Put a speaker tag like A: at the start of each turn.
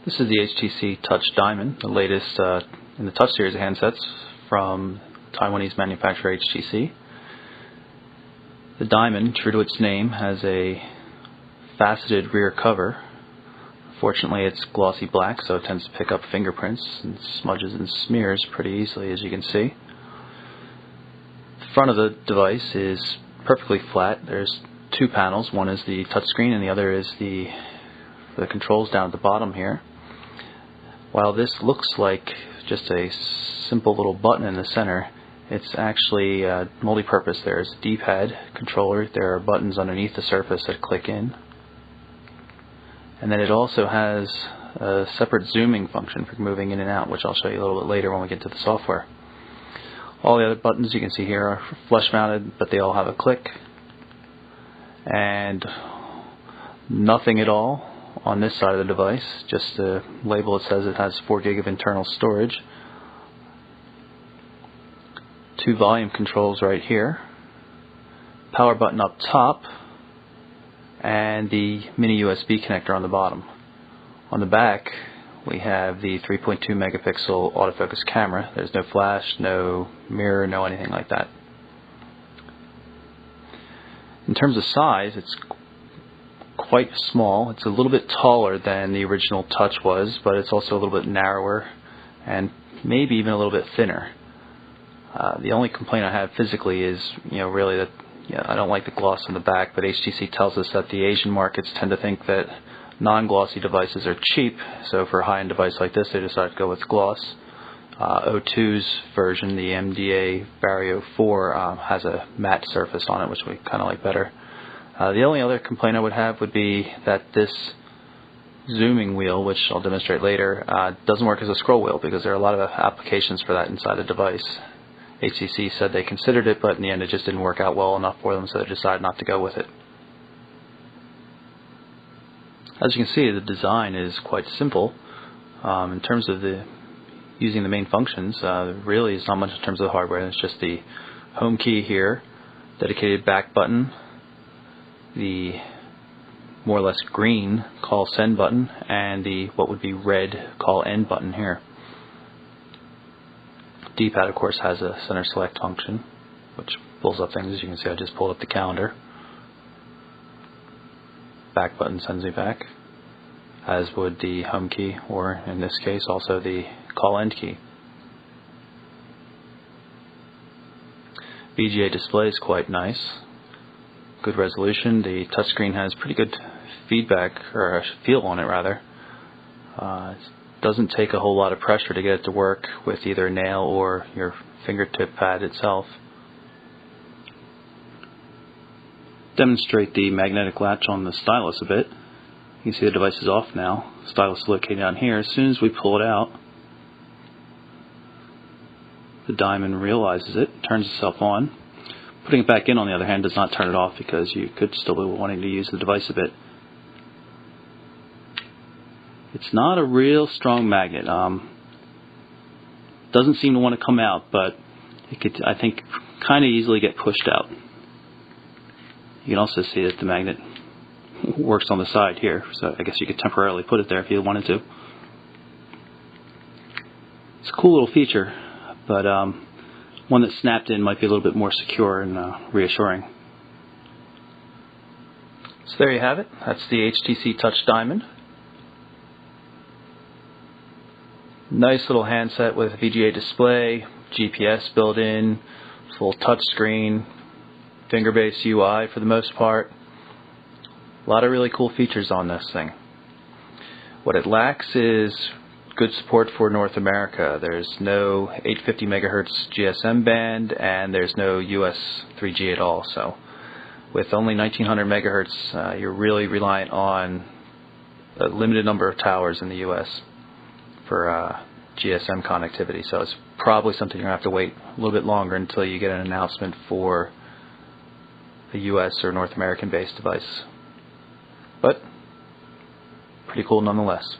A: This is the HTC Touch Diamond, the latest in the Touch series of handsets from Taiwanese manufacturer HTC. The Diamond, true to its name, has a faceted rear cover. Fortunately, it's glossy black, so it tends to pick up fingerprints and smudges and smears pretty easily, as you can see. The front of the device is perfectly flat. There's two panels. One is the touchscreen and the other is the controls down at the bottom here. While this looks like just a simple little button in the center, it's actually multi-purpose. There's a D-pad controller, there are buttons underneath the surface that click in, and then it also has a separate zooming function for moving in and out, which I'll show you a little bit later when we get to the software. All the other buttons you can see here are flush mounted, but they all have a click, and nothing at all on this side of the device. Just the label, it says it has 4 GB of internal storage. Two volume controls right here, power button up top, and the mini USB connector on the bottom. On the back we have the 3.2 megapixel autofocus camera. There's no flash, no mirror, no anything like that. In terms of size, it's quite small. It's a little bit taller than the original Touch was, but it's also a little bit narrower and maybe even a little bit thinner. The only complaint I have physically is, really that I don't like the gloss on the back, but HTC tells us that the Asian markets tend to think that non-glossy devices are cheap, so for a high-end device like this they decided to go with gloss. O2's version, the MDA Vario 4, has a matte surface on it, which we kind of like better. The only other complaint I would have would be that this zooming wheel, which I'll demonstrate later, doesn't work as a scroll wheel, because there are a lot of applications for that inside the device. HTC said they considered it, but in the end it just didn't work out well enough for them, so they decided not to go with it. As you can see, the design is quite simple. In terms of using the main functions, really is not much in terms of the hardware. It's just the home key here, dedicated back button, the more or less green call send button, and the what would be red call end button here. D-pad, of course, has a center select function, which pulls up things. As you can see, I just pulled up the calendar. Back button sends me back, as would the home key, or in this case also the call end key. VGA display is quite nice. Good resolution. The touchscreen has pretty good feedback, or feel on it rather. It doesn't take a whole lot of pressure to get it to work with either a nail or your fingertip pad itself. Demonstrate the magnetic latch on the stylus a bit. You can see the device is off now. The stylus is located down here. As soon as we pull it out, the Diamond realizes it, turns itself on. Putting it back in, on the other hand, does not turn it off, because you could still be wanting to use the device a bit. It's not a real strong magnet. Doesn't seem to want to come out, but it could, I think, kind of easily get pushed out. You can also see that the magnet works on the side here, so I guess you could temporarily put it there if you wanted to. It's a cool little feature, but one that snapped in might be a little bit more secure and reassuring. So there you have it. That's the HTC Touch Diamond. Nice little handset with VGA display, GPS built in, full touch screen, finger-based UI for the most part. A lot of really cool features on this thing. What it lacks is good support for North America. There's no 850 MHz GSM band, and there's no US 3G at all. So with only 1900 MHz, you're really reliant on a limited number of towers in the US for GSM connectivity. So it's probably something you're going to have to wait a little bit longer until you get an announcement for a US or North American based device. But pretty cool nonetheless.